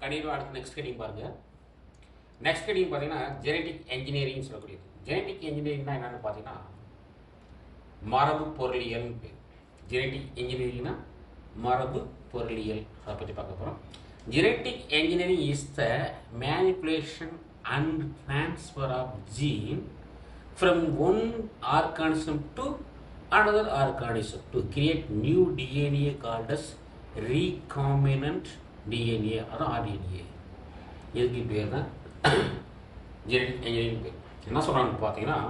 கண்டிப்பாக அடுத்து next heading பாருங்கள். நெக்ஸ்ட் ஹெட்டிங் பார்த்தீங்கன்னா ஜெனடிக் இன்ஜினியரிங் சொல்லக்கூடியது. ஜெனடிக் இன்ஜினியரிங்னா என்னென்னு பார்த்தீங்கன்னா மரபு பொருளியல் பேர். ஜெனடிக் இன்ஜினியரிங்னா மரபு பொருளியல், அதை பற்றி பார்க்க போகிறோம். Genetic engineering is the manipulation and transfer of gene from one organism to another organism to create new DNA called as recombinant DNA or RNA. இதுக்கு பேர் தான் ஜெனடிக் இன்ஜினியரிங் பேர். என்ன சொல்கிறாங்கன்னு பார்த்தீங்கன்னா,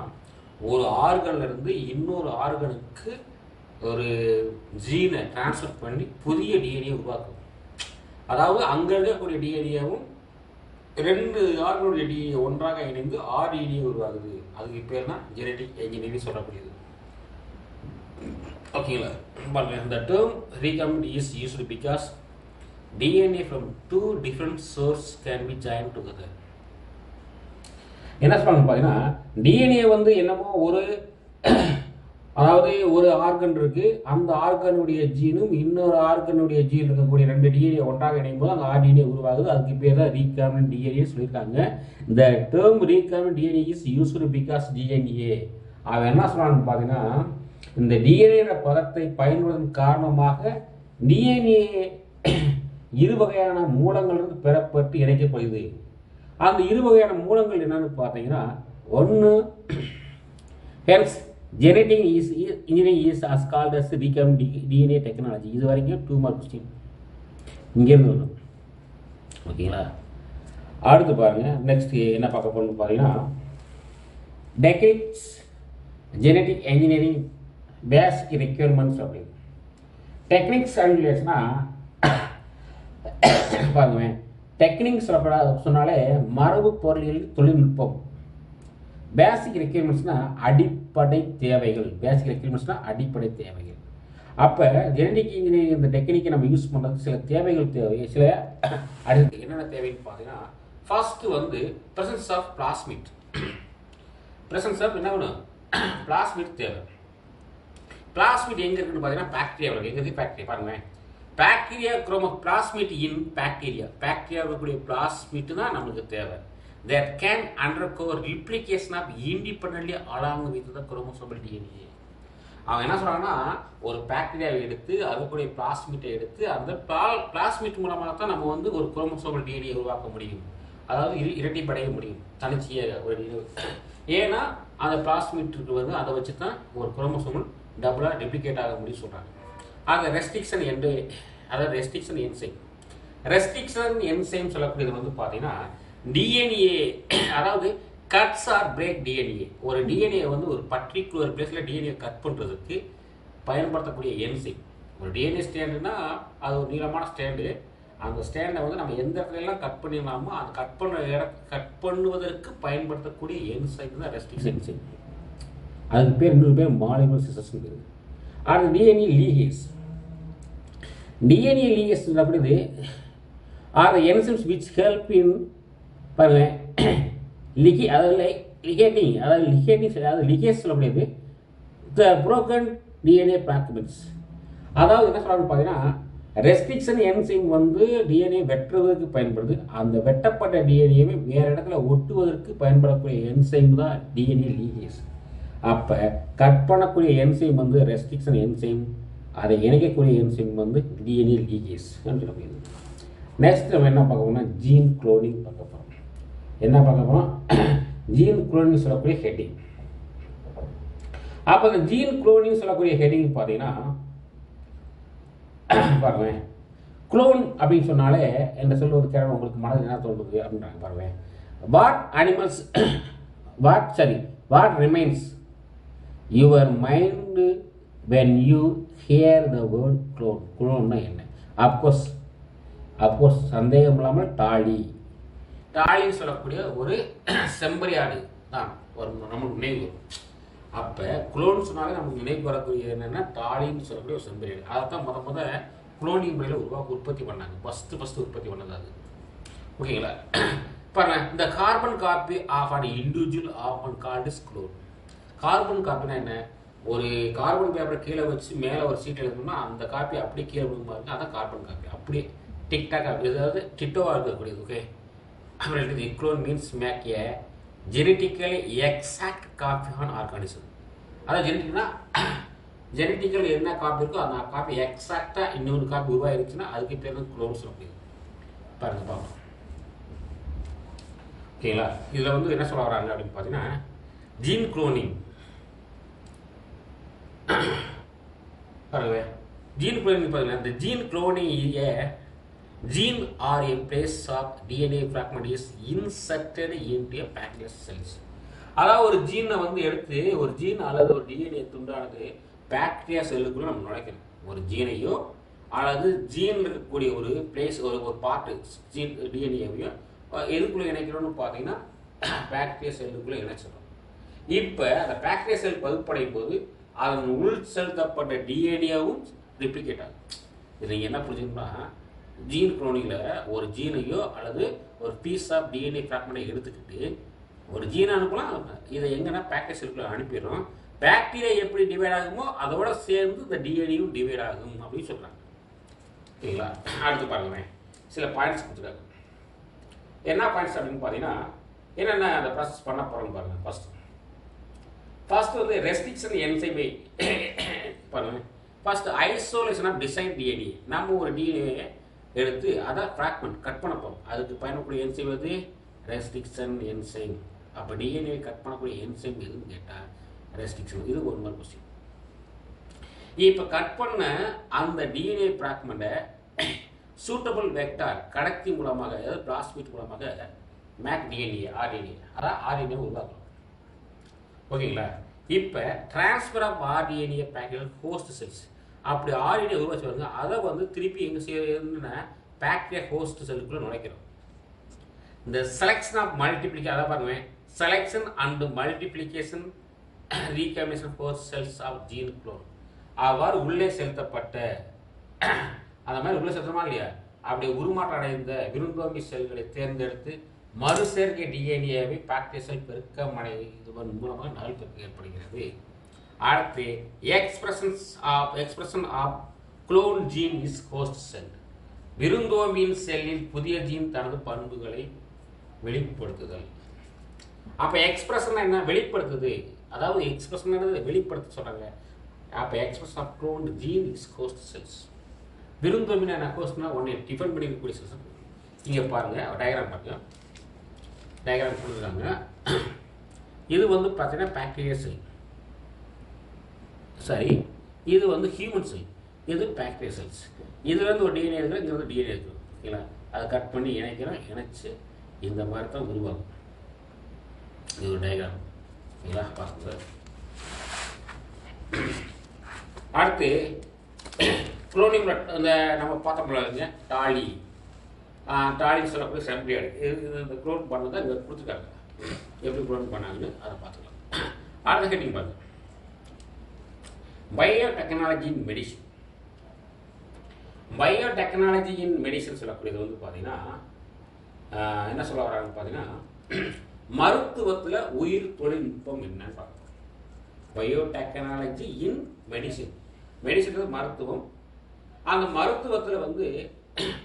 ஒரு ஆர்கன்லேருந்து இன்னொரு ஆர்கனுக்கு ஒரு ஜீனை டிரான்ஸ்ஃபர் பண்ணி புதிய டிஎன்ஏ உருவாக்கும். அதாவது அங்கே இருக்கக்கூடிய டிஎன்ஏவும் ரெண்டு ஆர்கனுடைய டிஎன்ஏ ஒன்றாக இணைந்து ஆர்டிஎன்ஏ உருவாகுது. அதுக்கு பேர் தான் ஜெனடிக் இன்ஜினியரிங் சொல்லக்கூடியது. ஓகேங்களா? இந்த term recombinant is used because DNA from two different sources can be joined together. என்ன சொல்றாங்க பார்த்தீங்கன்னா, டிஎன்ஏ வந்து என்னமோ அதாவது ஒரு ஆர்கன் இருக்கு, அந்த ஆர்கனுடைய ஜீனும் இன்னொரு ஆர்கனுடைய ஜீன் இருக்கக்கூடிய ரெண்டு டிஎன்ஏ ஒன்றாக இணையும் போது அங்கே ஆர்டிஎன்ஏ உருவாகுது. அதுக்கு பேர் தான் ரீகாம்பினன்ட் டிஎன்ஏ சொல்லியிருக்காங்க. இந்த term recombinant DNA is used because DNA. அவன் என்ன சொல்றான்னு பார்த்தீங்கன்னா, இந்த டிஎன்ஏ பதத்தை பயன்படுத்தும் காரணமாக டிஎன்ஏ இரு வகையான மூலங்களிலிருந்து பெறப்பட்டு இணைக்கப்படுது. அந்த இரு வகையான மூலங்கள் என்னன்னு பார்த்தீங்கன்னா, ஒன்று hence genetic engineering is as called as recombinant DNA technology. இது வரைக்கும் 2 மார்க் கொஸ்டின் இங்கேருந்து வரும். ஓகேங்களா? அடுத்து பாருங்கள், நெக்ஸ்ட் என்ன பார்க்க போகணும்னு பார்த்தீங்கன்னா, டெக்னிக்ஸ் ஜெனடிக் இன்ஜினியரிங் பேசிக் ரெக்யர்மெண்ட்ஸ் அப்படின்னு. டெக்னிக்ஸ் அண்ட் பாருங்க, டெக்னிக்ஸ் சொன்னாலே மரபு பொருளியல் தொழில்நுட்பம். பேசிக் ரெக்யர்மெண்ட்ஸ்னா அடிப்படை தேவைகள். பேசிக் ரெக்யர்மெண்ட்ஸ்னா அடிப்படை தேவைகள். அப்போ ஜெனடிக் இன்ஜினியரிங் இந்த டெக்னிக்கை நம்ம யூஸ் பண்ணுறதுக்கு சில தேவைகள் தேவை. சில அடுத்து என்னென்ன தேவைன்னு பார்த்தீங்கன்னா, ஃபர்ஸ்ட் வந்து presence of plasmid. Presence of என்ன வேணும்? பிளாஸ்மிட் தேவை. பிளாஸ்மிட் எங்கே இருக்குன்னு பார்த்தீங்கன்னா பாக்டீரியாவில். எங்கே இருக்குது? பாக்டீரியா. பாருங்க, பாக்டீரியா பிளாஸ்மிட் இன் பாக்டீரியா. பாக்டீரியா இருக்கக்கூடிய பிளாஸ்மிட் தான் நம்மளுக்கு தேவை. That can undergo replication of independently along with the chromosomal DNA. அவங்க என்ன சொல்றாங்கன்னா, ஒரு பாக்டீரியாவை எடுத்து அதுக்குடைய பிளாஸ்மிட்டை எடுத்து அந்த பிளாஸ்மிட் மூலமாக தான் நம்ம வந்து ஒரு குரோமோசோமல் டிஎன்ஏ உருவாக்க முடியும். அதாவது இரட்டிப்படைய முடியும் தனிச்சையாக ஒரு. ஏன்னா அந்த பிளாஸ்மிட்டுக்கு வந்து அதை வச்சு தான் ஒரு குரோமோசோமல் டபுளாக டெப்ளிகேட் ஆக முடியும் சொல்கிறாங்க. அந்த ரெஸ்ட்ரிக்ஷன் அதாவது ரெஸ்ட்ரிக்ஷன் என்சைம். ரெஸ்ட்ரிக்ஷன் என்சைம் சொல்லக்கூடியது வந்து பார்த்தீங்கன்னா டிஎன்ஏ, அதாவது கட்ஸ் ஆர் பிரேக் டிஎன்ஏ. ஒரு டிஎன்ஏ வந்து ஒரு பர்டிகுலர் பிளேஸில் டிஎன்ஏ கட் பண்ணுறதுக்கு பயன்படுத்தக்கூடிய என்சைம். ஒரு டிஎன்ஏ ஸ்டாண்டுனா அது ஒரு நீளமான ஸ்டாண்டு. அந்த ஸ்டாண்டை வந்து நம்ம எந்த இடத்துலலாம் கட் பண்ணிடலாமோ அது கட் பண்ணுவதற்கு பயன்படுத்தக்கூடிய என்சைம் தான் ரெஸ்ட்ரிக்ஷன் என்சைம். அதுக்கு பேர் இன்னொரு பேர் மாலிகுலர் சிசஸ்ன்னு பேர். அது டிஎன்ஏ லீகேஸ். டிஎன்ஏ லீகேஸ் அப்படிது are the enzymes which help in பாருங்க லிகேஸ் சொல்ல முடியாது. The broken DNA fragments. அதாவது என்ன சொல்றாங்க பார்த்தீங்கன்னா, ரெஸ்ட்ரிக்ஷன் என்சைம் வந்து டிஎன்ஏ வெட்டுறதுக்கு பயன்படுது. அந்த வெட்டப்பட்ட டிஎன்ஏவை வேறு இடத்துல ஒட்டுவதற்கு பயன்படக்கூடிய என்சைம் தான் டிஎன்ஏ லீகேஸ். அப்போ கட் பண்ணக்கூடிய என்சைம் வந்து ரெஸ்ட்ரிக்ஷன் என்சைம், அதை இணைக்கக்கூடிய என்சைம் வந்து டிஎன்ஏ லீகேஸ் சொல்லக்கூடியது. நெக்ஸ்ட் நம்ம என்ன பார்க்க போறோம்னா ஜீன் குளோனிங் பார்க்க போகிறோம். என்ன பார்க்க போகிறோம்? ஜீன் குளோனிங் சொல்லக்கூடிய ஹெட்டிங். அப்போ இந்த ஜீன் குளோனிங் சொல்லக்கூடிய ஹெட்டிங் பார்த்தீங்கன்னா பாருங்க, குளோன் அப்படின்னு சொன்னாலே என்ன சொல்வது கேட்க உங்களுக்கு மனதில் என்ன தோன்றுது அப்படின்றாங்க. பாருங்க, what remains your mind when you hear the word clone. குளோன்னா என்ன? அப்கோர்ஸ் சந்தேகம் இல்லாமல் டாலின்னு சொல்லக்கூடிய ஒரு செம்பரியாடு தான் நம்மளுக்கு நினைவு வரும். அப்போ குளோன் சொன்னாலே நமக்கு நினைவு வரக்கூடிய என்னென்னா டாலின்னு சொல்லக்கூடிய ஒரு செம்பரியாடு. அதை தான் முத குளோனிங் முறையில் உற்பத்தி பண்ணாங்க. ஃபஸ்ட்டு உற்பத்தி பண்ணது அது. ஓகேங்களா? பாருங்க, இந்த carbon copy of an individual often called is clone. Carbon காப்பினா என்ன? ஒரு கார்பன் பேப்பரை கீழே வச்சு மேலே ஒரு சீட் எழுதணும்னா அந்த காப்பி அப்படியே கீழே விழுந்து பாருங்க, அதான் கார்பன் காப்பி. அப்படியே டிக்டாக் அதாவது டிட்டோவாக இருக்கக்கூடியது. ஓகே, அப்புறம் clone means make a genetically exact copy an organism. அதாவது ஜெனட்டிக்னா ஜெனட்டிக்கல் என்ன காப்பி இருக்கோ அந்த காப்பி எக்ஸாக்டாக இன்னொரு காப்பி உருவாயிருச்சுன்னா அதுக்கு பேர் தான் க்ளோன் சொல்லக்கூடியது. பாருங்க பார்ப்போம். ஓகேங்களா, இதில் வந்து என்ன சொல்ல வராங்க அப்படின்னு பார்த்தீங்கன்னா ஜீன் குளோனிங். பாருங்க, ஜீன் குளோனிங் பார்த்தீங்கன்னா இந்த gene cloning gene or a place of DNA fragment is inserted into a pancreas cells. அதாவது ஒரு ஜீனை வந்து எடுத்து ஒரு ஜீன் அல்லது ஒரு டிஎன்ஏ துண்டானது பாக்டீரியா செல்லுக்குள்ள நம்ம நுழைக்கணும். ஒரு ஜீனையோ அல்லது ஜீன் இருக்கக்கூடிய ஒரு பிளேஸ் ஒரு பார்ட்டு ஜீன் டிஎன்ஏவையும் எதுக்குள்ளே இணைக்கணும்னு பார்த்தீங்கன்னா பாக்டீரியா செல்லுக்குள்ளே இணைச்சிடும். இப்போ அந்த பாக்டீரியா செல் பகுப்படையும் போது அதன் உள் செலுத்தப்பட்ட டிஎன்ஏவும் ரிப்ளிகேட் ஆகும். இது நீங்கள் என்ன புரிஞ்சுக்கணும்னா ஜீன் குளோனிங்கில் ஒரு ஜீனையோ அல்லது ஒரு பீஸ் ஆஃப் டிஎன்ஏ ஃப்ராக்மெண்ட்டை எடுத்துக்கிட்டு ஒரு ஜீனை அனுப்பலாம். இதை எங்கன்னா பாக்டீரியா செல்லுக்குள்ள அனுப்பிடுறோம். பாக்டீரியா எப்படி டிவைட் ஆகுமோ அதோட சேர்ந்து இந்த டிஎன்ஏயும் டிவைட் ஆகும் அப்படின்னு சொல்கிறாங்க. ஓகேங்களா, அடுத்து பாருங்களேன், சில பாயிண்ட்ஸ் கொடுத்துருக்காங்க. என்ன பாயிண்ட்ஸ் அப்படின்னு பார்த்தீங்கன்னா என்னென்ன அந்த ப்ராசஸ் பண்ண போகிறோம்னு பாருங்கள். ஃபர்ஸ்ட் வந்து ரெஸ்ட்ரிக்ஷன் என்சைமை பாருங்க. First isolation of design DNA. நம்ம ஒரு டிஎன்ஏ எடுத்து அதை ஃப்ராக்மெண்ட் கட் பண்ண போகிறோம். அதுக்கு பயணக்கூடிய என்சைம் வந்து ரெஸ்ட்ரிக்ஷன் என்சைம். அப்போ டிஎன்ஏ கட் பண்ணக்கூடிய என்சைம் எதுன்னு கேட்டால் ரெஸ்ட்ரிக்ஷன். இது ஒரு மாதிரி கொஸ்டின். இப்போ கட் பண்ண அந்த டிஎன்ஏ ஃப்ராக்மெண்ட்டை சூட்டபிள் வெக்டார் கடத்தி மூலமாக அதாவது பிளாஸ்மிட் மூலமாக மேக் டிஎன்ஏ ஆர்டிஎன்ஏ அதான் ஆர்டிஎன்ஏ உருவாக்கணும். ஓகேங்களா, இப்போ transfer of rDNA packet host cells. அப்படி ஆர்டிஎன்ஏ உருவாச்சு வருங்க அதை வந்து திருப்பி எங்கே செய்யணும்னா பாக்டீரியா ஹோஸ்ட் செல்லுக்குள்ளே நுழைக்கிறோம். இந்த செலெக்ஷன் ஆஃப் மல்டிப்ளிகேஷன் அதை பாருங்க, selection and multiplication recombination host cells of gene clone. அவ்வாறு உள்ளே செலுத்தப்பட்ட அந்த மாதிரி உள்ளே செலுத்தமா இல்லையா அப்படி உருமாற்றம் அடைந்த விருந்தோம்பி செல்களை தேர்ந்தெடுத்து மறு சேர்க்கை டிஎன்ஏவை பாக்டீரியா செல் பெருக்கமடை இதுவன் மூலமாக நகல்பெருக்கு ஏற்படுகிறது. அடுத்து expression of clone gene is host cell. விருந்தோம்பியின் செல்லில் புதிய ஜீன் தனது பண்புகளை வெளிப்படுத்துதல். அப்போ எக்ஸ்பிரஷன் என்ன வெளிப்படுத்துது, அதாவது எக்ஸ்பிரஷன் வெளிப்படுத்த சொல்றாங்க. அப்போ expression of clone gene is host cells. விருந்தோம்பின் என்ன ஹோஸ்ட்னா ஒன்று டிஃபெண்ட் பண்ணிக்கக்கூடிய செல்ஸ். இங்கே பாருங்க டயக்ராம் பாருங்க, டயக்ராம் கொடுத்துருக்காங்க. இது வந்து பார்த்தீங்கன்னா பாக்டீரியா செல், சரி. இது வந்து ஹியூமன் செல், இது பாக்டீரியா செல்ஸ். இதுல இருந்து ஒரு டிஎன்ஏ இருக்குது, இங்கே வந்து டிஎன்ஏ இருக்குது. ஓகேங்களா, அதை கட் பண்ணி இணைக்கிறோம், இணைச்சு இந்த மாதிரி தான் உருவாகும். இது ஒரு டயக்ராம். ஓகேங்களா, பார்த்து அடுத்து குளோனிங் இந்த நம்ம பார்த்தோம்ல டாலின்னு சொல்லக்கூடிய செம்பிரியாடு. இது இந்த குளோன் பண்ணதை இங்கே கொடுத்துருக்காங்க. எப்படி குளோன் பண்ணாங்கன்னு அதை பார்த்துக்கலாம். அடுத்த ஹெட்டிங் பாருங்க, பயோடெக்னாலஜி இன் மெடிசன். பயோடெக்னாலஜி இன் மெடிசன் சொல்லக்கூடியது வந்து பார்த்தீங்கன்னா என்ன சொல்ல வராங்கன்னு பார்த்தீங்கன்னா மருத்துவத்தில் உயிர் தொழில்நுட்பம் என்னன்னு பார்க்கணும். பயோடெக்னாலஜி இன் மெடிசன், மெடிசன் மருத்துவம். அந்த மருத்துவத்தில் வந்து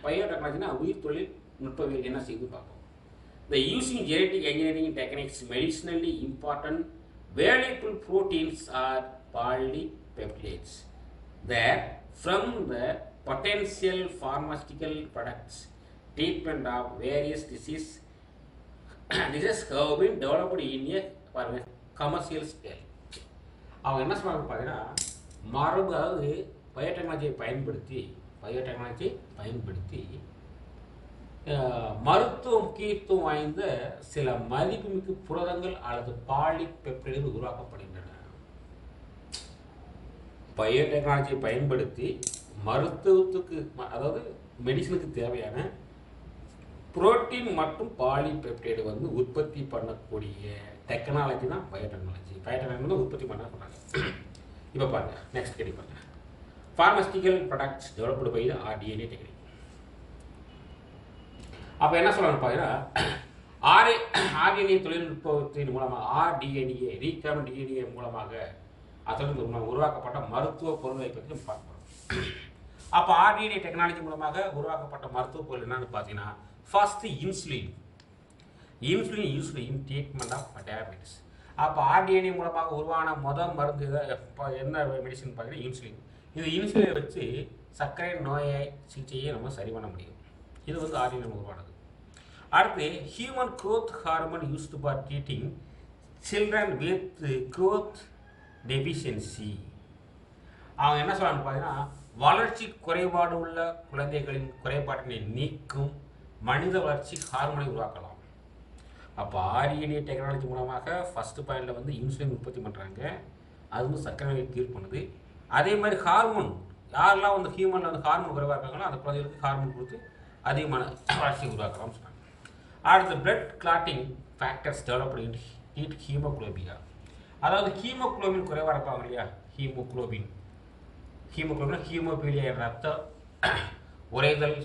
பயோடெக்னாலஜினா உயிர் தொழில்நுட்பவியல் என்ன செய்து பார்ப்போம். The using genetic engineering techniques medicinally important valuable proteins are polypeptides that from the potential pharmaceutical products treatment of various diseases have been developed in a commercial scale. அவங்க என்ன சொல்றாங்க பார்த்தீங்கன்னா மரபு அதாவது பயோடெக்னாலஜியை பயன்படுத்தி மருத்துவ முக்கியத்துவம் வாய்ந்த சில மதிப்புமிக்க புரதங்கள் அல்லது பாலிபெப்டைடுகள் உருவாக்கப்படுகின்றன. பயோடெக்னாலஜியை பயன்படுத்தி மருத்துவத்துக்கு அதாவது மெடிசனுக்கு தேவையான புரோட்டீன் மற்றும் பாலிபெப்டைடு வந்து உற்பத்தி பண்ணக்கூடிய டெக்னாலஜி தான் பயோடெக்னாலஜி. பயோடெக்னாலஜி உற்பத்தி பண்ண சொன்னாங்க. இப்போ பாருங்க, நெக்ஸ்ட் கேள்வி பாருங்க. Pharmaceutical products developed by rDNA technique. அப்போ என்ன சொல்லணும் பார்த்தீங்கன்னா ஆர்டிஎன்ஏ தொழில்நுட்பத்தின் மூலமாக ஆர்டிஎன்ஏ ரீகாம்பினன்ட் டிஎன்ஏ மூலமாக அதற்கு உருவாக்கப்பட்ட மருத்துவ பொருட்களை பற்றி நம்ம பார்க்கணும். அப்போ ஆர்டிஎன்ஏ டெக்னாலஜி மூலமாக உருவாக்கப்பட்ட மருத்துவ பொருள் என்னன்னு பார்த்தீங்கன்னா first insulin. Insulin used in treatment of diabetes. அப்போ ஆர்டிஎன்ஏ மூலமாக உருவான மருந்து என்ன மெடிசன் பார்த்தீங்கன்னா இன்சுலின். இந்த இன்சுலினை வச்சு சர்க்கரை நோயை சிகிச்சையை நம்ம சரி பண்ண முடியும். இது வந்து ஆர்டிஎன்ஏ உருவானது. அடுத்து human growth hormone used for treating children with growth deficiency. அவங்க என்ன சொல்றாங்க பார்த்தீங்கன்னா வளர்ச்சி குறைபாடு உள்ள குழந்தைகளின் குறைபாட்டினை நீக்கும் மனித வளர்ச்சி ஹார்மோனை உருவாக்கலாம். அப்போ ஆர்டிஎன்ஏ டெக்னாலஜி மூலமாக ஃபஸ்ட்டு பாயிண்டில் வந்து இன்சுலின் உற்பத்தி பண்ணுறாங்க. அது வந்து சர்க்கரை நோயை கியூர் பண்ணுது. அதே மாதிரி ஹார்மோன் யாரெல்லாம் வந்து ஹியூமனில் வந்து ஹார்மோன் குறைவாக இருக்காங்களோ அந்த குழந்தைகளுக்கு ஹார்மோன் கொடுத்து அதிகமான வளர்ச்சி உருவாக்கலாம்னு சொன்னாங்க. அடுத்து blood clotting factors developed in haemophilia. அதாவது ஹீமோகுளோபின் குறைவாக இருப்பாங்க இல்லையா, ஹீமோகுளோபின் ஹீமோபீலியா ரத்த உறைதல்,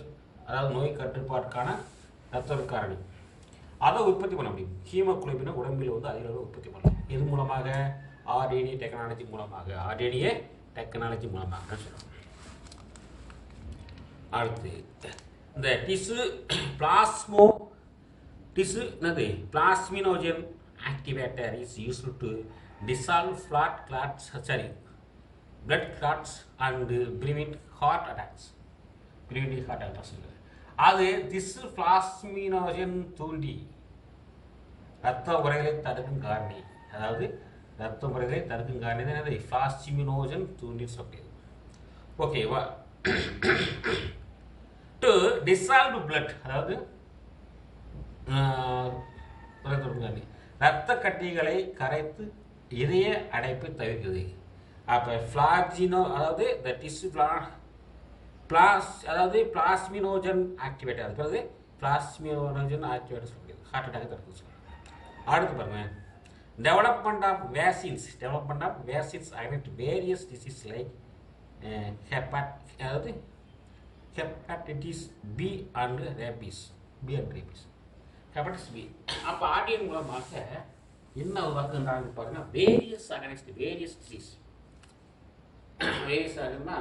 அதாவது நோய் கட்டுப்பாட்டுக்கான ரத்த காரணி, அதை உற்பத்தி பண்ண முடியும். ஹீமோகுளோபினை உடம்பில் வந்து அதிக அளவு உற்பத்தி பண்ணலாம். இது மூலமாக ஆர்டிஎன்ஏ டெக்னாலஜி மூலமாக சொல்லலாம். அடுத்து இந்த plasminogen activator is used to dissolve blood clots and prevent heart attacks. அது பிளாஸ்மினோஜன் தூண்டி ரத்த உறைகளை தடுக்கும் காரணி. அதாவது ரத்த உறைகளை தடுக்கும் காரணி தான் என்னது, பிளாஸ்மினோஜன் தூண்டி சொல்றது. ஓகேவா? டு டிசால்வ் பிளட், அதாவது ரத்த கட்டிகளை கரைத்து இதய அடைப்பை தவிர்க்குது. அப்போ அதாவது பிளாஸ்மினோஜன் ஆக்டிவேட்டர், அதாவது பிளாஸ்மினோஜன் ஆக்டிவேட்டர் சொல்லுது, ஹார்ட் அட்டாக் தடுத்து சொல்லுது. அடுத்து பாருங்க, development of vaccines against various disease like hepatitis B and rabies. Hepatitis B. அப்போ ஆர்டிஎன் மூலமாக என்ன உருவாக்குன்றாங்க பாருங்க, வேரியஸ் டிசீஸ். வேரியஸ்னா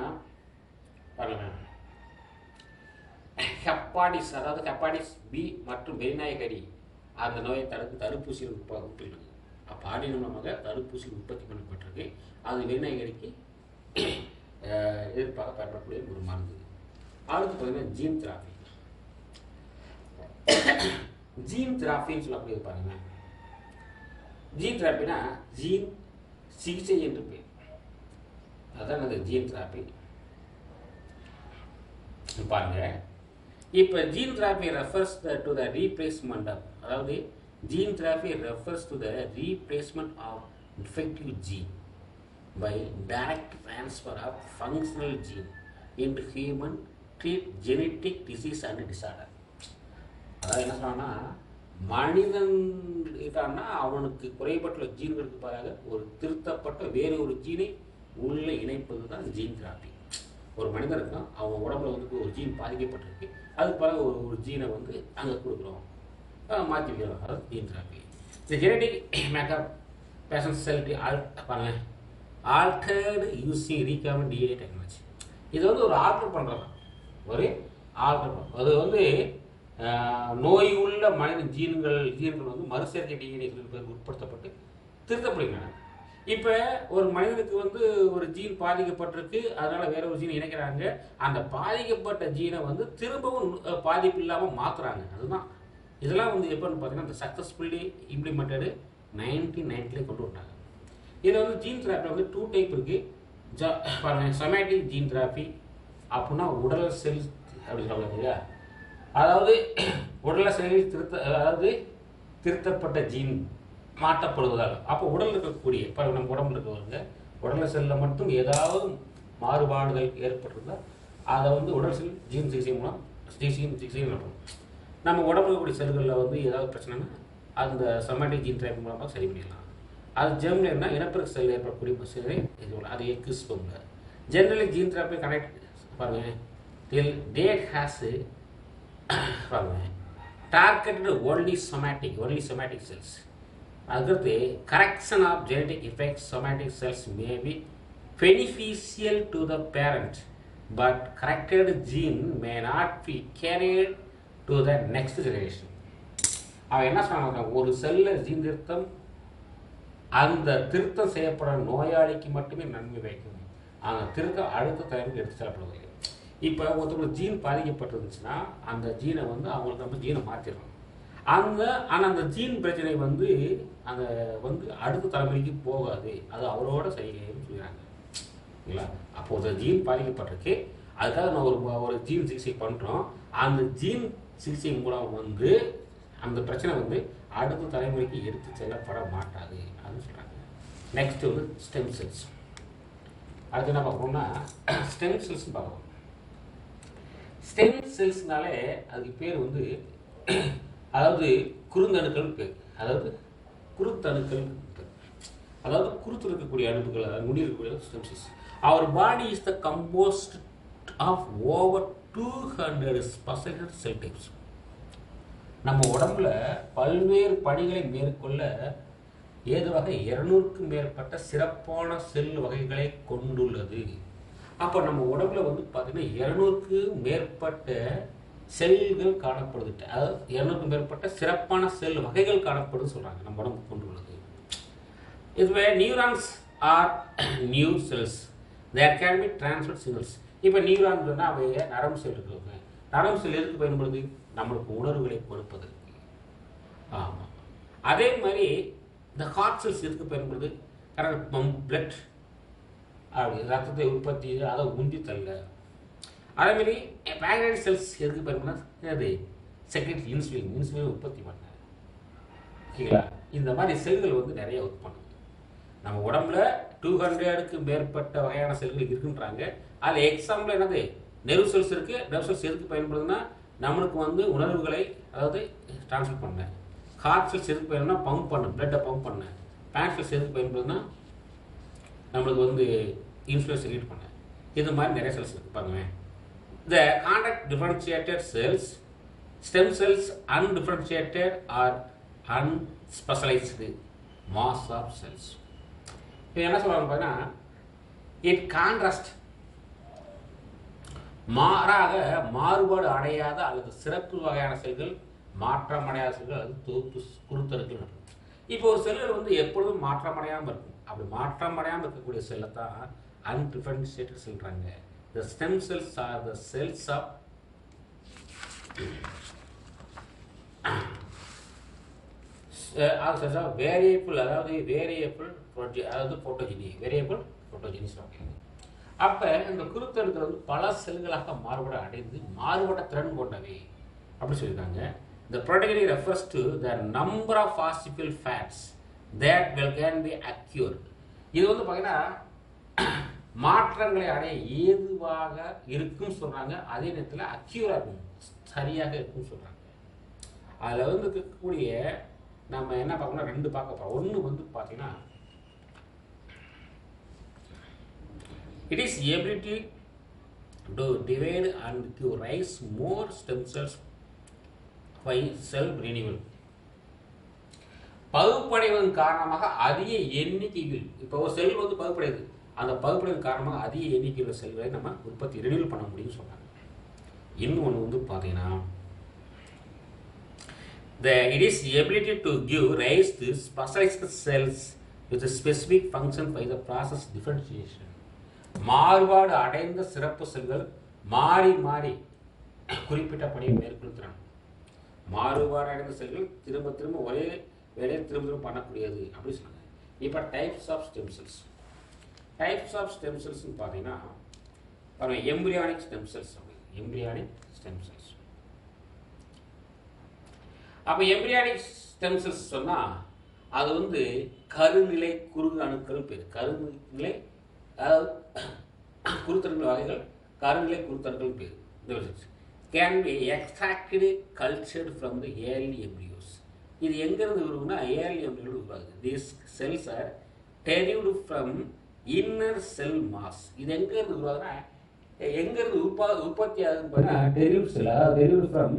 பாருங்க, ஹெப்பாட்டிஸ், அதாவது ஹெப்பாட்டிஸ் பி மற்றும் வெறிநாயகடி அந்த நோயை தடுப்பூசியில் உற்பத்தி. அப்போ ஆர்டிஎன் மூலமாக தடுப்பூசியில் உற்பத்தி பண்ணப்பட்டிருக்கு. அது வெறிநாயகடிக்கு எதிர்ப்பாக பயன்படக்கூடிய ஒரு மருந்து. அடுத்து பார்த்தீங்கன்னா ஜீன் தெராப்பின்னு சொல்லக்கூடியது பாருங்க. ஜீன் தெராப்பினா ஜீன் சிகிச்சை என்று பேர். அதான் அந்த ஜீன் தெராப்பி பாருங்க. இப்போ gene therapy refers to the replacement of, அதாவது gene therapy refers to the replacement of defective gene by direct transfer of functional gene into human treat genetic disease and disorder. அதாவது என்ன சொன்னா, மனிதன் இருக்கான்னா அவனுக்கு குறைபட்டுள்ள ஜீன்களுக்கு பதிலாக ஒரு திருத்தப்பட்ட வேறு ஒரு ஜீனை உள்ளே இணைப்பது தான் ஜீன் தெராப்பி. ஒரு மனிதனுக்கும் அவன் உடம்புல வந்து ஒரு ஜீன் பாதிக்கப்பட்டிருக்கு, அதுக்கு பிறகு ஒரு ஜீனை வந்து அங்கே கொடுக்குறோம், மாற்றி வைக்கிறோம், அதாவது ஜீன் தெராப்பி. இந்த ஜெனடிக் மேக்கப் பேஷன் செல் ஆல்டர்டு யூசிங் ரீகவர்மெண்ட் டிஎன்ஏ டெக்னாலஜி. இது வந்து ஒரு ஆல்டர் பண்ணுறது, அது வந்து நோய் உள்ள மனித ஜீன்கள் வந்து மறுசேர்க்கை டிஎன்ஏ உட்படுத்தப்பட்டு திருத்தப்படுகின்றன. இப்போ ஒரு மனிதனுக்கு வந்து ஒரு ஜீன் பாதிக்கப்பட்டிருக்கு, அதனால வேற ஒரு ஜீன் இணைக்கிறாங்க. அந்த பாதிக்கப்பட்ட ஜீனை வந்து திரும்பவும் பாதிப்பு இல்லாமல் மாற்றுறாங்க. அதுதான் இதெல்லாம் வந்து எப்போன்னு பார்த்தீங்கன்னா இந்த சக்ஸஸ்ஃபுல்லி இம்ப்ளிமெண்டடு 1990 கொண்டு வந்தாங்க. இதில் வந்து ஜீன் தெராப்பியில் வந்து 2 டைப் இருக்குது. பாருங்க, சொமேட்டிக் ஜீன் தெராப்பி அப்படின்னா உடல் செல் அப்படி சொல்லுவாங்க இல்லையா, அதாவது உடல் செல்லில் திருத்தப்பட்ட ஜீன் மாற்றப்படுவதால். அப்போ உடல் இருக்கக்கூடிய நம்ம உடம்புல இருக்கிறவங்க உடல் செல்லில் மட்டும் ஏதாவது மாறுபாடுகள் ஏற்பட்டிருந்தால் அதை வந்து உடல் செல் ஜீன் சிகிச்சை மூலம் சிகிச்சை நடக்கும். நம்ம உடம்புல இருக்கக்கூடிய செல்களில் வந்து ஏதாவது பிரச்சனைனா அந்த சொமேட்டிக் ஜீன் தெராப்பி மூலமாக சரி பண்ணிடலாம். அது ஜெர்மினா இனப்பெருக்க செல் ஏற்படக்கூடிய செல்லை இது அது எக்ஸ் போங்க. ஜெனரலி ஜீன் தெராப்பி கனெக்ட் பாருங்க டில் டேட் ஹேஸ் பாருங்க டார்கெட்டட் ஒன்லி somatic செல்ஸ். அடுத்து correction of genetic effects somatic cells may be beneficial to the parent but corrected gene may not be carried to the next generation. அவன் என்ன சொன்னாங்க, ஒரு செல்ல gene திருத்தம் அந்த திருத்தம் செய்யப்பட நோயாளிக்கு மட்டுமே நன்மை வைக்கும், அந்த திருத்தம் அடுத்த தலைமுறைக்கு எடுத்து செல்லப்படுவதில்லை. இப்போ ஒருத்தருக்கு ஜீன் பாதிக்கப்பட்டிருந்துச்சுன்னா அந்த ஜீனை வந்து அவங்களுக்கு நம்ம ஜீனை மாற்றிடணும். ஆனால் அந்த ஜீன் பிரச்சனை வந்து அந்த வந்து அடுத்த தலைமுறைக்கு போகாது, அது அவரோட செய்யணும்னு சொல்கிறாங்க. இல்லைங்களா? அப்போ ஒரு ஜீன் பாதிக்கப்பட்டிருக்கு, அதுக்காக நம்ம ஒரு ஜீன் சிகிச்சை பண்ணுறோம். அந்த ஜீன் சிகிச்சை மூலம் வந்து அந்த பிரச்சனை வந்து அடுத்த தலைமுறைக்கு எடுத்து செல்லப்பட மாட்டாது அப்படின்னு சொல்கிறாங்க. நெக்ஸ்ட் வந்து ஸ்டெம் செல்ஸ். அடுத்து என்ன பார்க்கணும்னா ஸ்டெம் செல்ஸ்ன்னு பார்க்கணும். ஸ்டெம் செல்ஸ்னாலே அதுக்கு பேர் வந்து அதாவது குறுந்தணுக்கள் பேர். அதாவது குருத்தணுக்கள், அதாவது குருத்து இருக்கக்கூடிய அணுக்கள், அதாவது நுனி இருக்கக்கூடிய stem cells. Our body is the composed of over 200 special cell types. நம்ம உடம்புல பல்வேறு பணிகளை மேற்கொள்ள ஏதுவாக 200க்கும் மேற்பட்ட சிறப்பான செல் வகைகளை கொண்டுள்ளது. அப்போ நம்ம உடம்புல வந்து பார்த்தீங்கன்னா 200க்கு மேற்பட்ட செல்கள் காணப்படுது. அதாவது 200க்கும் மேற்பட்ட சிறப்பான செல் வகைகள் காணப்படுதுன்னு சொல்கிறாங்க நம்ம உடம்பு கொண்டுள்ளது. இதுவே neurons are new cells there can be transmit signals. இப்போ நியூரான் சொன்னால் அவை நரம்பு செல் இருக்குங்க. நரம்பு செல் எதுக்கு பயன்படுது? நம்மளுக்கு உணர்வுகளை கொடுப்பதற்கு. ஆமாம். அதே மாதிரி இந்த ஹார்ட் செல்ஸ் எதுக்கு பயன்படுது? பிளட் அப்படி ரத்தத்தை உற்பத்தி அதை உந்தி தள்ள. அதேமாரி பேங்க்ரியாட்டிக் செல்ஸ் எதுக்கு பயன்படுது? செக்ரெட் இன்சுலின் உற்பத்தி பண்ண. ஓகேங்களா? இந்த மாதிரி செல்கள் வந்து நிறைய ஒர்க் பண்ணுது. நம்ம உடம்புல 200க்கு மேற்பட்ட வகையான செல்கள் இருக்குன்றாங்க. அதில் எக்ஸாம்பிள் என்னது? நெர்வ் செல்ஸ் இருக்குது. நெர்வ் செல்ஸ் எதுக்கு பயன்படுதுன்னா நம்மளுக்கு வந்து உணர்வுகளை அதாவது டிரான்ஸ்ஃபர் பண்ண. ஹார்ட் செல்ஸ் எதுக்கு பயன்படுதுன்னா பம்ப் பண்ண, பிளட்டை பம்ப் பண்ண. பேங்க் செல்ஸ் எதுக்கு பயன்படுதுன்னா நம்மளுக்கு வந்து இன்சுலின் செக்ரீட் பண்ண. இது மாதிரி நிறைய செல்ஸ் இருக்குது பாருங்க. The contact differentiated cells, stem cells undifferentiated or unspecialised mass of cells. இது என்ன சொல்லுவாங்க பார்த்தீங்கன்னா, இட் கான்ட்ராஸ்ட் மாறாக மாறுபாடு அடையாத அல்லது சிறப்பு வகையான செல்கள், மாற்றம் அடையாத செல்கள் அல்லது தொகுப்பு குருத்தணுக்கள். இப்போ ஒரு செல்கள் வந்து எப்பொழுதும் மாற்றம் அடையாமல் இருக்கும். அப்படி மாற்றம் அடையாமல் இருக்கக்கூடிய செல்லை தான் அன்டிஃபரன்ஷியேட்டட் சொல்கிறாங்க. The stem cells are the cells of variable, அதாவது புரோட்டோஜெனி சொல்கிறாங்க. அப்போ இந்த குருத்தணுக்கள் வந்து பல செல்களாக மாறுபட அடைந்து மாறுபட்ட திறன் கொண்டவை அப்படி சொல்லியிருக்காங்க. The protogeny refers to the number of possible fats that can be acquired. இது வந்து பார்த்தீங்கன்னா மாற்றங்களை அடைய ஏதுவாக இருக்கும் சொல்கிறாங்க. அதே நேரத்தில் அக்யூராக இருக்கும், சரியாக இருக்கும் சொல்கிறாங்க. அதில் வந்து இருக்கக்கூடிய நம்ம என்ன பார்க்கணும், ரெண்டு பார்க்க போகிறோம். ஒன்று வந்து பார்த்தீங்கன்னா it is ability to divide and to rise more stem cells by cell renewal. பகுப்படைவதன் காரணமாக அதிக எண்ணிக்கையில், இப்போ ஒரு செல் வந்து பகுப்படையுது, அந்த பகுப்படைவதன் காரணமாக அதிக எண்ணிக்கையில் செல்களை நம்ம உற்பத்தி ரினிவல் பண்ண முடியும்னு சொல்கிறாங்க. இன்னும் ஒன்று வந்து பார்த்தீங்கன்னா it is ability to give rise to specialized cells with a specific function by the process differentiation. மாறுபாடு அடைந்த சிறப்பு செல்கள் மாறி மாறி குறிப்பிட்ட பணியை மேற்கொள்கிறாங்க. மாறுபாடு அடைந்த செல்கள் திரும்ப திரும்ப ஒரே வேலையை திரும்ப திரும்ப பண்ணக்கூடியது அப்படி சொன்னாங்க. இப்போ types of stem cells. Types of stem செல்ஸ்ன்னு பார்த்தீங்கன்னா பாருங்கள், embryonic stem cells. Embryonic stem cells. அப்போ எம்பிரியானிக் ஸ்டெம் செல்ஸ் சொன்னால் அது வந்து கருநிலை குறு அணுக்கள் பேர். கருநிலை அதாவது குருத்தணுக்கள் வகைகள் கருநிலை குருத்தணுக்கள் பேர். Can be extracted cultured from the early embryos. இது எங்கேருந்து உருவுனா ஏர்லி எம்பிரியோடு உருவாகுது. These cells are derived from inner cell mass. இது எங்கேருந்து உருவாகுதுன்னா எங்கேருந்து உற்பத்தி ஆகுதுன்னு பார்த்தீங்கன்னா டெரிவ்டு செல், அதாவது டெரிவ்டு ஃப்ரம்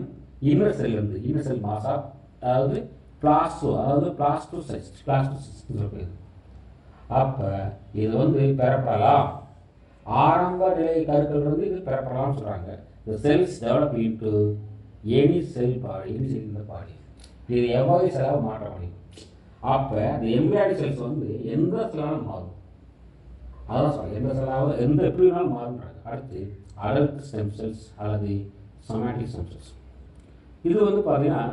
இன்னர் செல் இருந்து, இன்னர் செல் மாஸ் ஆஃப், அதாவது பிளாஸ்டோசிஸ்ட். அப்போ இது வந்து பெறப்படலாம் ஆரம்ப நிலை கருக்கள் இருந்து இது பெறப்படலாம்னு சொல்கிறாங்க. இந்த செல்ஸ் டெவலப் இன்டு எனி செல் பாடி, எனி செல் இந்த பாடி, இது எவ்வளவு செலவு மாற்ற முடியும். அப்போ இந்த எம்ப்ரியானிக் செல்ஸ் வந்து எந்த செல்லாலும் மாறும். அதான் சொல்கிறேன், எந்த செல்லாவது எந்த எப்படி வேணாலும் மாறுன்றாங்க. அடுத்து அடல்ட் ஸ்டெம் செல்ஸ் அல்லது சொமேட்டிக் ஸ்டெம் செல்ஸ், இது வந்து பார்த்தீங்கன்னா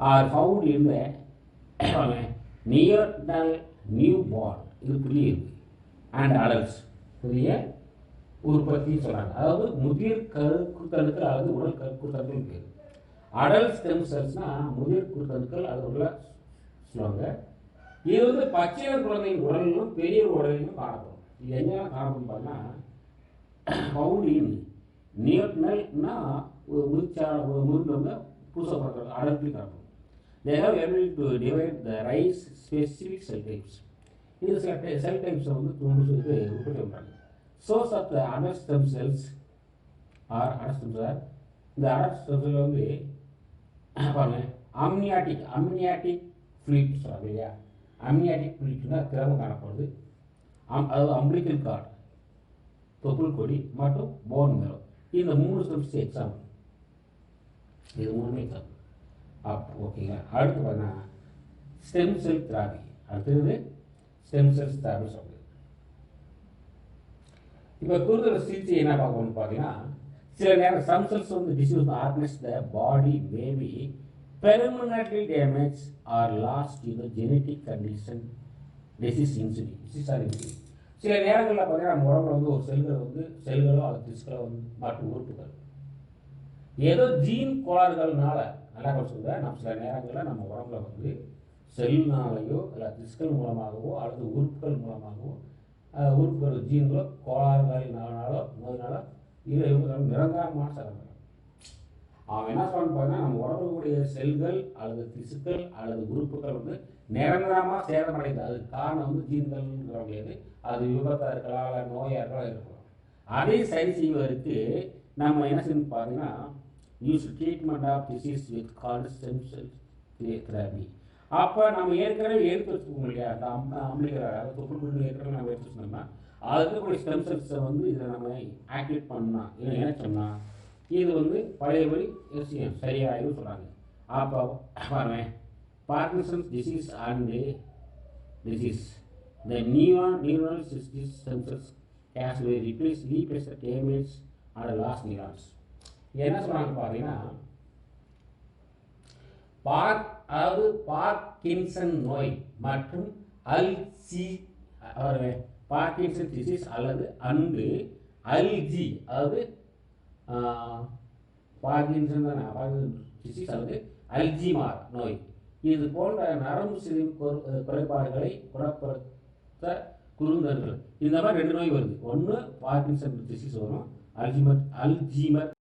ஆர் ஃபவுண்ட் இந்த நியோனல் நியூ பார்ன், இது புதிய இருக்குது, அண்ட் அடல்ட்ஸ் புதிய உற்பத்தின்னு சொல்கிறாங்க. அதாவது முதிர் குருத்தணுக்கள் அல்லது உடல் குருத்தணுக்கள் பேர். அடல்ட் ஸ்டெம் செல்ஸ்னால் முதிர் குருத்தணுக்கள் அது உள்ள சொல்லுவாங்க. இது வந்து பச்சை குழந்தையின் உடலிலும் பெரிய உடலிலும் காணப்படும். இது எங்கெல்லாம் காணப்படும் பார்த்தீங்கன்னா ஃபவுண்ட் இன் நியோனல்னா முதிர்ந்தவங்க பூசப்படுறது அடல்ட்லி காணப்படும். They have ability to divide the rice specific cell types. இது சில செல் டைப்ஸை வந்து உற்பத்தி பண்ணுறாங்க. Source of the adult stem cells are adult stem cell, இந்த அடல்ட் ஸ்டெம் செல் வந்து பாருங்க அம்னியாட்டிக் ஃப்ளூயிட் சொல்கிறாங்க இல்லையா. அம்னியாட்டிக் ஃப்ளூயிட்னா திறமை காணப்படுது. அதாவது அம்பிளிக்கல் கார்டு, தொப்புள் கொடி மற்றும் போன் மேரோ, இந்த 3 ஸ்டெம்ஸ் எக்ஸாம்பிள். இது 3 எக்ஸாம்பிள். ஓகேங்களா. அடுத்து பார்த்தீங்கன்னா ஸ்டெம் செல் தெராபி. அடுத்தது ஸ்டெம் செல்ஸ் தெராபி சொல்லுது. இப்போ கூடுதல் சிகிச்சை என்ன பார்க்கணும்னு பார்த்தீங்கன்னா, சில நேரம் சம் செல்ஸ் வந்து டிசீஸ் ஆர்கனைஸ் த பாடி maybe permanently damage R last இன் த ஜெனட்டிக் கண்டிஷன் டிசீஸ் இன்சுலின். சில நேரங்களில் பார்த்தீங்கன்னா நம்ம உடம்புல வந்து ஒரு செல்களோ அல்லது திசுக்களோ வந்து மற்றும் உறுப்புகள் ஏதோ ஜீன் கோளாறுகள்னால, நல்லா சொல்லுங்க, நம்ம சில நேரங்களில் நம்ம உடம்புல வந்து செல்னாலேயோ இல்லை திசுக்கள் மூலமாகவோ அல்லது உறுப்புகள் மூலமாகவோ உறுப்புகள் ஜீன்களோ கோளாறுகளினாலோ நோயினாலோ இல்லை நிரந்தரமான சேதம். அவன் என்ன சொல்றான்னு பார்த்தீங்கன்னா, நம்ம உடம்புடைய செல்கள் அல்லது திசுக்கள் அல்லது உறுப்புகள் வந்து நிரந்தரமாக சேதமடையுது. அதுக்கு காரணம் வந்து ஜீன்கள்ங்கிற முடியாது, அது விபத்தாக இருக்கலாம் இல்லை நோயாக இருக்கலாம். அதை சரி செய்வதற்கு நம்ம என்ன செய்யணும்னு பார்த்தீங்கன்னா, use treatment of disease with called stem cell therapy. அப்போ நம்ம ஏற்கனவே எடுத்து வச்சுக்கோங்க இல்லையா, அந்த அம்பிளிகர் தொப்புள் கொடி ஏற்கனவே நம்ம எடுத்து வச்சுக்கோம்னா அதுக்குரிய ஸ்டெம் செல்ஸை வந்து இதை நம்ம ஆக்டிவேட் பண்ணால் இல்லை நினைச்சோம்னா இது வந்து பழையபடி சரியாயிடும் சொல்கிறாங்க. அப்போ பாருங்க, Parkinson's disease and disease the neural stem cells case replace the damage and lost neurons. என்ன சொல்கிறாங்க பார்த்தீங்கன்னா, அதாவது பார்க்கின்சன் நோய் மற்றும் பார்க்கின்சன் டிசீஸ் அல்லது அல்ஜி, அதாவது பார்க்கின்சன் டிசீஸ் அல்லது அல்ஜிமார் நோய், இது போன்ற நரம்பு சிதைவு குறைபாடுகளை குணப்படுத்த குறுந்தல்கள், இந்த மாதிரி 2 நோய் வருது. ஒன்று பார்க்கின்சன் டிசீஸ் வரும், அல்ஜிமர்